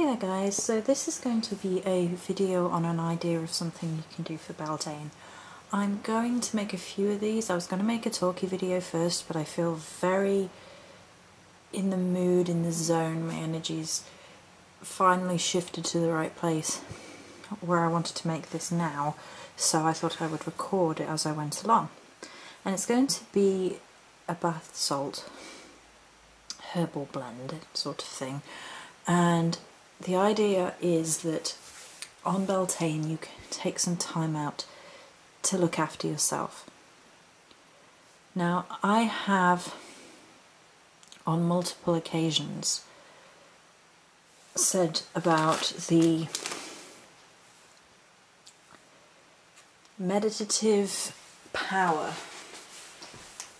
Hey there guys, so this is going to be a video on an idea of something you can do for Beltane. I'm going to make a few of these. I was going to make a talky video first, but I feel very in the mood, in the zone. My energies finally shifted to the right place where I wanted to make this now, so I thought I would record it as I went along. And it's going to be a bath salt herbal blend sort of thing, and the idea is that on Beltane you can take some time out to look after yourself. Now, I have on multiple occasions said about the meditative power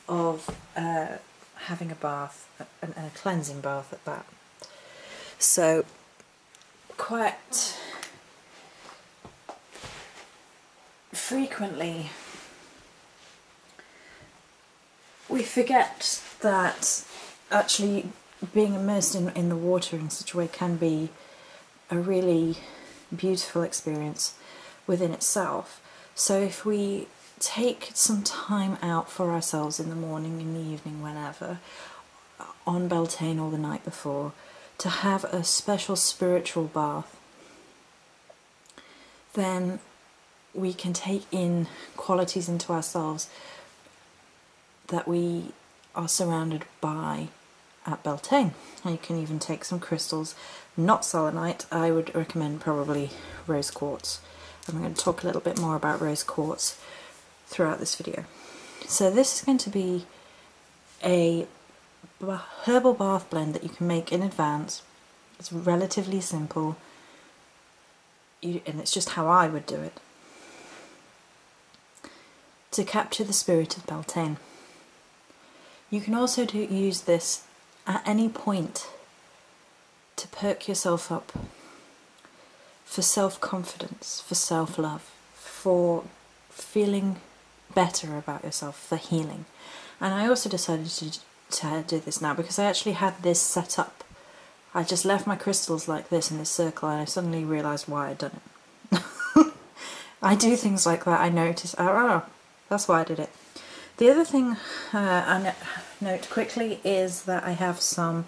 of having a bath, and a cleansing bath at that. So quite frequently we forget that actually being immersed in the water in such a way can be a really beautiful experience within itself. So if we take some time out for ourselves in the morning, in the evening, whenever, on Beltane or the night before, to have a special spiritual bath, then we can take in qualities into ourselves that we are surrounded by at Beltane. You can even take some crystals, not selenite. I would recommend probably rose quartz. I'm going to talk a little bit more about rose quartz throughout this video. So this is going to be a herbal bath blend that you can make in advance. It's relatively simple, and it's just how I would do it, to capture the spirit of Beltane. You can also use this at any point to perk yourself up, for self-confidence, for self-love, for feeling better about yourself, for healing. And I also decided to do this now because I actually had this set up. I just left my crystals like this in this circle, and I suddenly realised why I'd done it. I do things like that. I notice, oh, that's why I did it. The other thing I note quickly is that I have some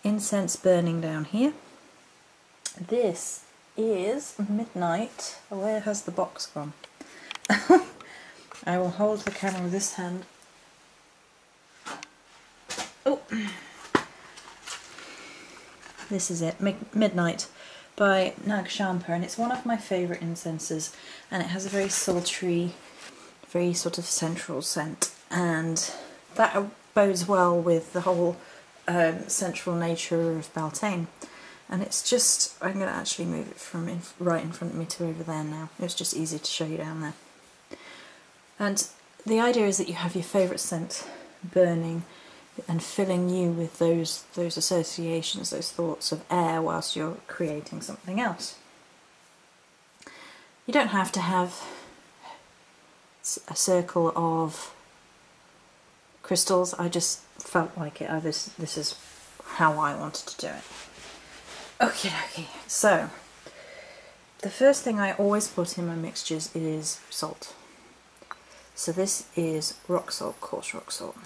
incense burning down here. This is Midnight. Where has the box gone? I will hold the camera with this hand. Oh, this is it, Midnight by Nag Champa, and it's one of my favourite incenses, and it has a very sultry, very sort of sensual scent, and that bodes well with the whole sensual nature of Beltane. And it's just, I'm going to actually move it from right in front of me to over there now. It's just easy to show you down there. And the idea is that you have your favourite scent burning and filling you with those associations, those thoughts of air whilst you're creating something else. You don't have to have a circle of crystals. I just felt like it. This is how I wanted to do it. Okay, so the first thing I always put in my mixtures is salt. So this is rock salt, coarse rock salt.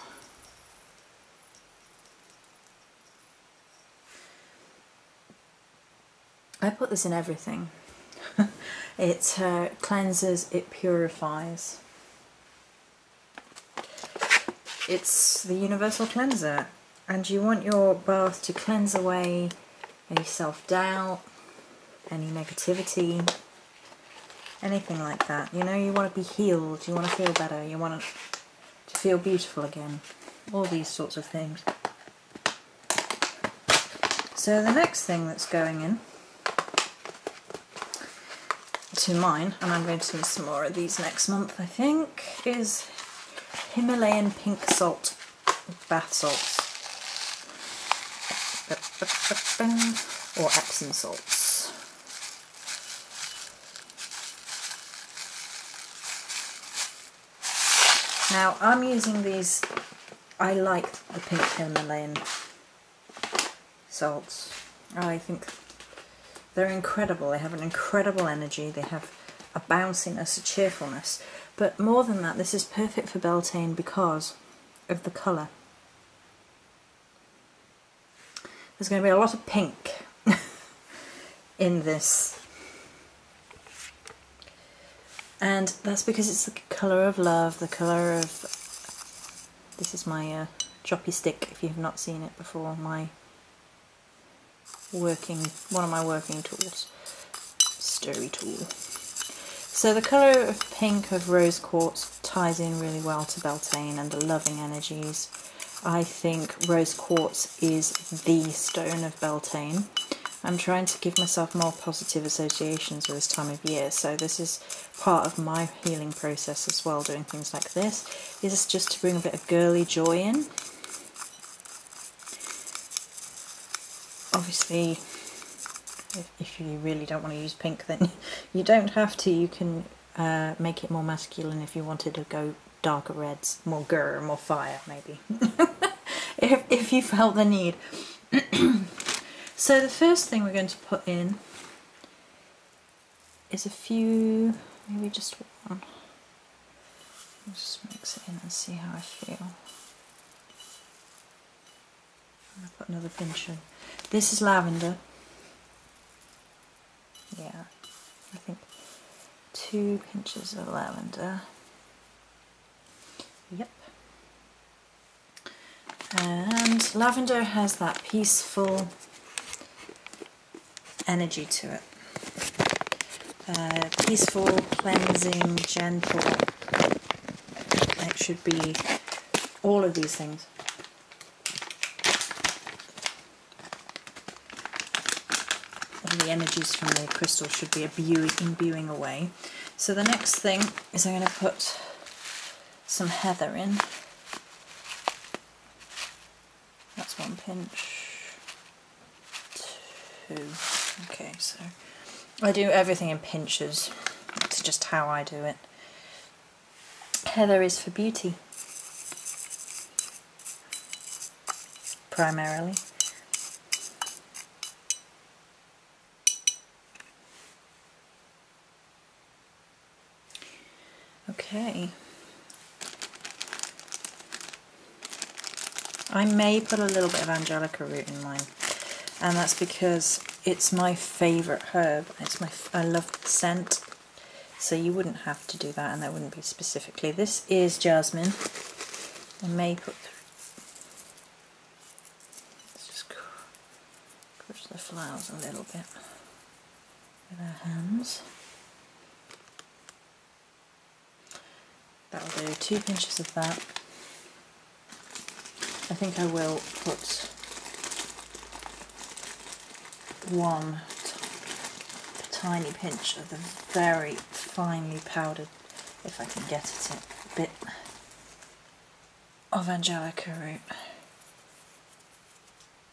I put this in everything. It cleanses, it purifies. It's the universal cleanser, and you want your bath to cleanse away any self-doubt, any negativity, anything like that. You know, you want to be healed, you want to feel better, you want to feel beautiful again, all these sorts of things. So the next thing that's going in to mine, and I'm going to do some more of these next month I think, is Himalayan pink salt, bath salts, or Epsom salts. Now I'm using these, I like the pink Himalayan salts. I think They're incredible. They have an incredible energy. They have a bounciness, a cheerfulness. But more than that, this is perfect for Beltane because of the colour. There's going to be a lot of pink in this. And that's because it's the colour of love, the colour of... This is my choppy stick, if you have not seen it before, one of my working tools, stirry tool. So the colour of pink of rose quartz ties in really well to Beltane and the loving energies. I think rose quartz is the stone of Beltane. I'm trying to give myself more positive associations with this time of year, so this is part of my healing process as well, doing things like this, is just to bring a bit of girly joy in. Obviously, if you really don't want to use pink, then you don't have to. You can make it more masculine if you wanted to go darker reds, more grr, more fire maybe, if you felt the need. So the first thing we're going to put in is a few, maybe just one. I'll just mix it in and see how I feel. I'll put another pinch in. This is lavender. Yeah, I think 2 pinches of lavender. Yep. And lavender has that peaceful energy to it. Peaceful, cleansing, gentle. It should be all of these things. All the energies from the crystal should be imbuing away. So the next thing is I'm going to put some heather in. That's 1 pinch. 2. Okay, so I do everything in pinches. It's just how I do it. Heather is for beauty, primarily. Okay. I may put a little bit of angelica root in mine, and that's because it's my favourite herb. I love the scent, so you wouldn't have to do that, and that wouldn't be specifically. This is jasmine. I may put... Let's just crush the flowers a little bit with our hands. That'll do 2 pinches of that. I think I will put 1 tiny pinch of the very finely powdered, if I can get at it, bit of angelica root.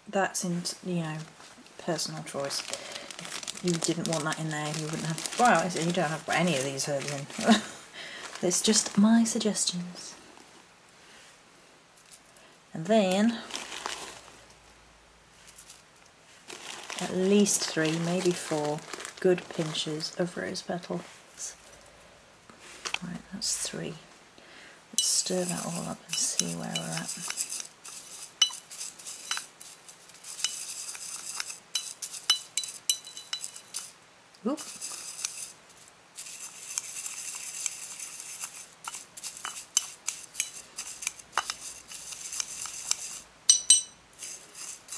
That's in, personal choice. If you didn't want that in there, you wouldn't have. Well, you don't have any of these herbs in. It's just my suggestions. And then at least 3, maybe 4 good pinches of rose petals. Right, that's 3. Let's stir that all up and see where we're at. Oop.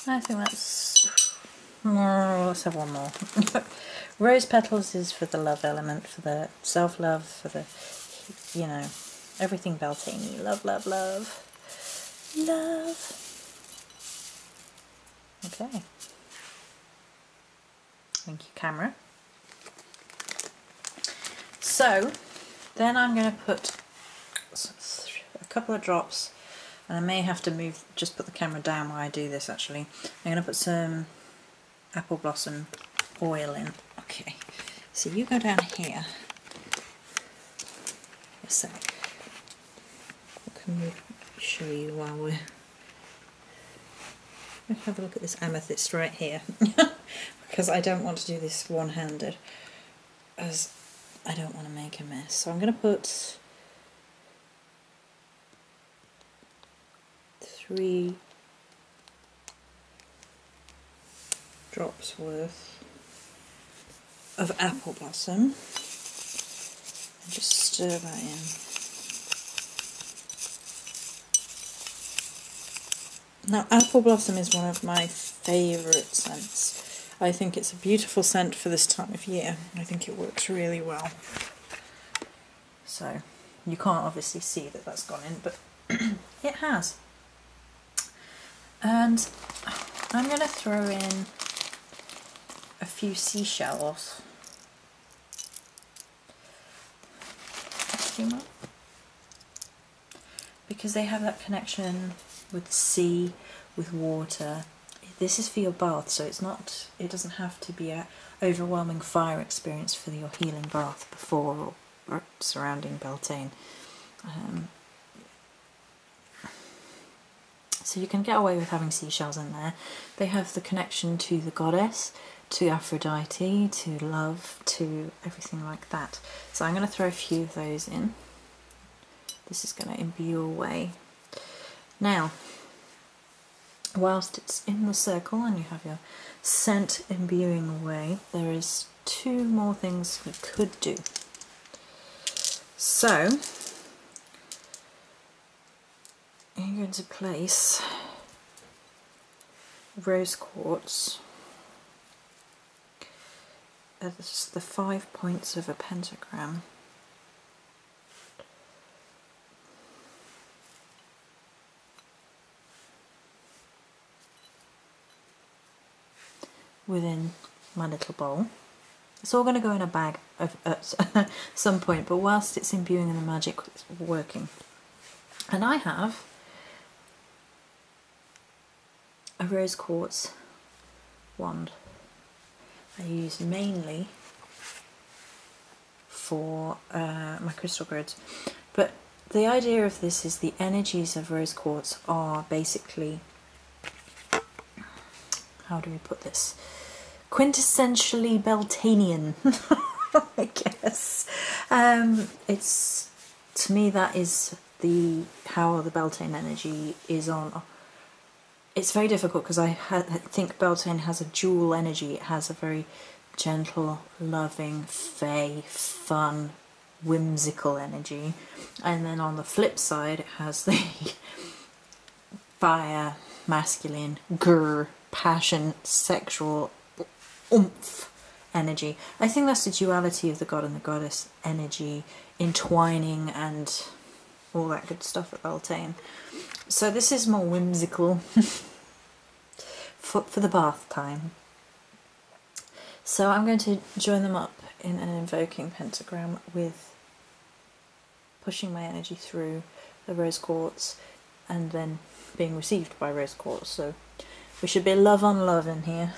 I think that's... let's have 1 more. Rose petals is for the love element, for the self-love, for the, everything Beltane. Love, love, love. Love. Okay. Thank you, camera. So, then I'm going to put a couple of drops. And I may have to just put the camera down while I do this actually. I'm going to put some apple blossom oil in. Okay, so you go down here. A sec. What can we show you while we're... Let's have a look at this amethyst right here. We're because I don't want to do this one-handed, as I don't want to make a mess. So I'm going to put 3 drops worth of apple blossom and just stir that in. Now, apple blossom is one of my favourite scents. I think it's a beautiful scent for this time of year. I think it works really well. So, you can't obviously see that that's gone in, but it has. And I'm going to throw in a few seashells. Because they have that connection with the sea, with water. This is for your bath, so it doesn't have to be an overwhelming fire experience for your healing bath before or surrounding Beltane. So you can get away with having seashells in there. They have the connection to the goddess, to Aphrodite, to love, to everything like that. So I'm going to throw a few of those in. This is going to imbue away. Now, whilst it's in the circle and you have your scent imbuing away, there is 2 more things we could do. So, I'm going to place rose quartz as the 5 points of a pentagram. Within my little bowl. It's all going to go in a bag at some point, but whilst it's imbuing and the magic is working. And I have a rose quartz wand. I use mainly for my crystal grids, but the idea of this is the energies of rose quartz are basically, how do we put this, quintessentially Beltanian. I guess it's, to me, that is how the Beltane energy is on. It's very difficult because I think Beltane has a dual energy. It has a very gentle, loving, fey, fun, whimsical energy, and then on the flip side it has the fire, masculine, grr, passion, sexual, oomph energy. I think that's the duality of the god and the goddess energy entwining and all that good stuff at Beltane. So this is more whimsical for the bath time. So I'm going to join them up in an invoking pentagram with pushing my energy through the rose quartz and then being received by rose quartz. So we should be love on love in here.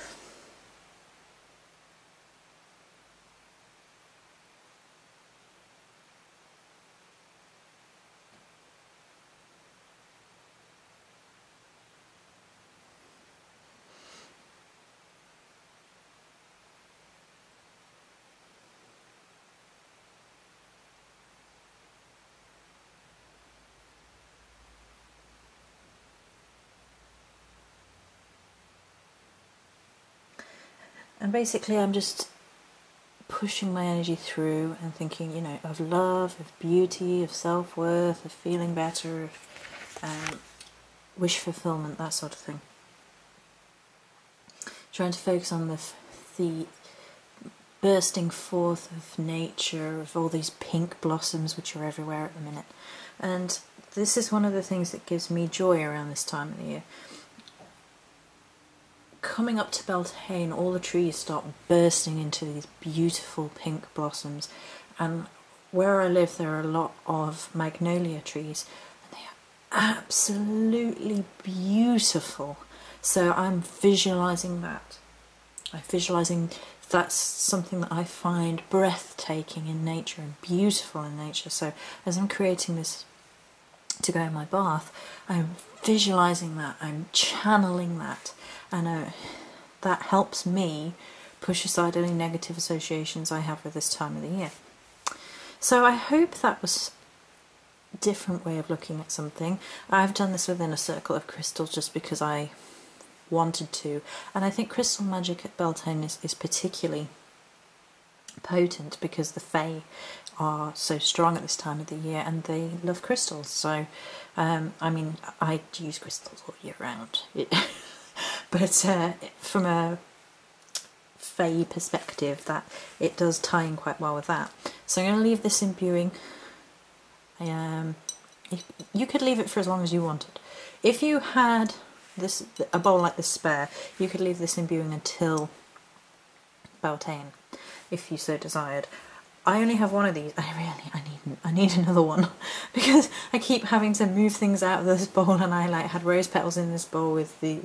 And basically I'm just pushing my energy through and thinking, you know, of love, of beauty, of self-worth, of feeling better, wish fulfillment, that sort of thing. Trying to focus on the bursting forth of nature, of all these pink blossoms which are everywhere at the minute. And this is one of the things that gives me joy around this time of the year. Coming up to Beltane, all the trees start bursting into these beautiful pink blossoms, and where I live there are a lot of magnolia trees, and they are absolutely beautiful. So I'm visualising that. That's something that I find breathtaking in nature and beautiful in nature. So as I'm creating this to go in my bath, I'm visualising that, I'm channeling that, and that helps me push aside any negative associations I have with this time of the year. So I hope that was a different way of looking at something. I've done this within a circle of crystals just because I wanted to, and I think crystal magic at Beltane is particularly potent because the Fae are so strong at this time of the year and they love crystals. So I mean, I use crystals all year round but from a Fae perspective, that it does tie in quite well with that. So I'm going to leave this imbuing. You could leave it for as long as you wanted. If you had a bowl like this spare, you could leave this imbuing until Beltane, if you so desired. I only have one of these. I need another one because I keep having to move things out of this bowl, and I had rose petals in this bowl with the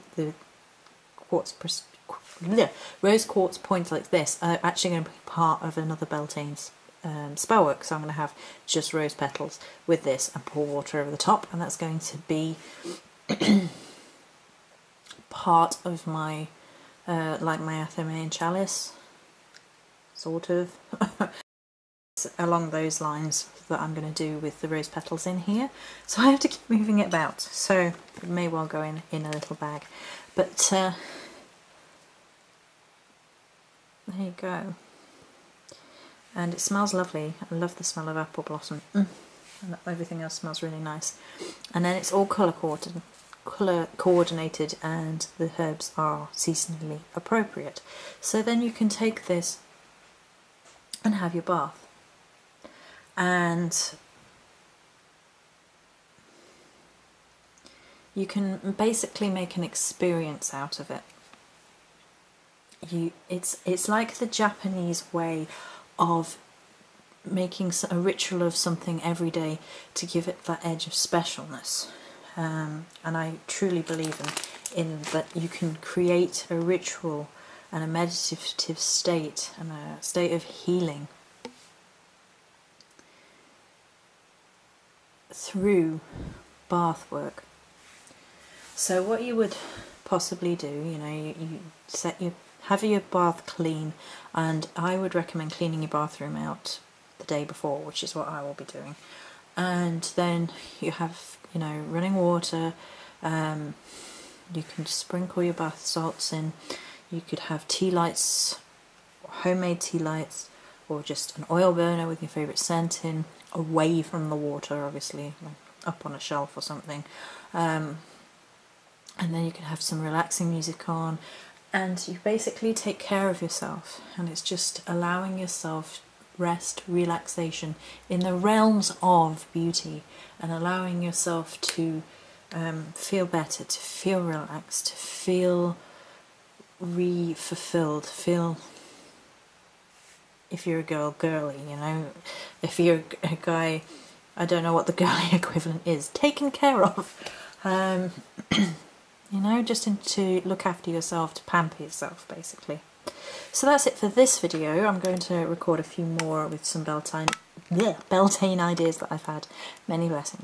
rose quartz points like this are actually going to be part of another Beltane's spellwork. So I'm going to have just rose petals with this and pour water over the top, and that's going to be part of my like my Athenian chalice, sort of. Along those lines that I'm going to do with the rose petals in here. So I have to keep moving it about, so it may well go in a little bag. But there you go. And it smells lovely. I love the smell of apple blossom. And everything else smells really nice. And then it's all colour coordinated, and the herbs are seasonally appropriate. So then you can take this and have your bath. And you can basically make an experience out of it. It's like the Japanese way of making a ritual of something every day to give it that edge of specialness. And I truly believe in that you can create a ritual and a meditative state and a state of healing through bath work. So what you would possibly do, you have your bath clean, and I would recommend cleaning your bathroom out the day before, which is what I will be doing. And then you have, running water. You can sprinkle your bath salts in. You could have tea lights, homemade tea lights, or just an oil burner with your favourite scent in, away from the water, obviously, up on a shelf or something. And then you can have some relaxing music on, and you basically take care of yourself, and it's just allowing yourself rest, relaxation in the realms of beauty, and allowing yourself to feel better, to feel relaxed, to feel fulfilled, feel, if you're a girl, girly, if you're a guy, I don't know what the girly equivalent is, taken care of, just to look after yourself, to pamper yourself, basically. So that's it for this video. I'm going to record a few more with some Beltane ideas that I've had. Many blessings.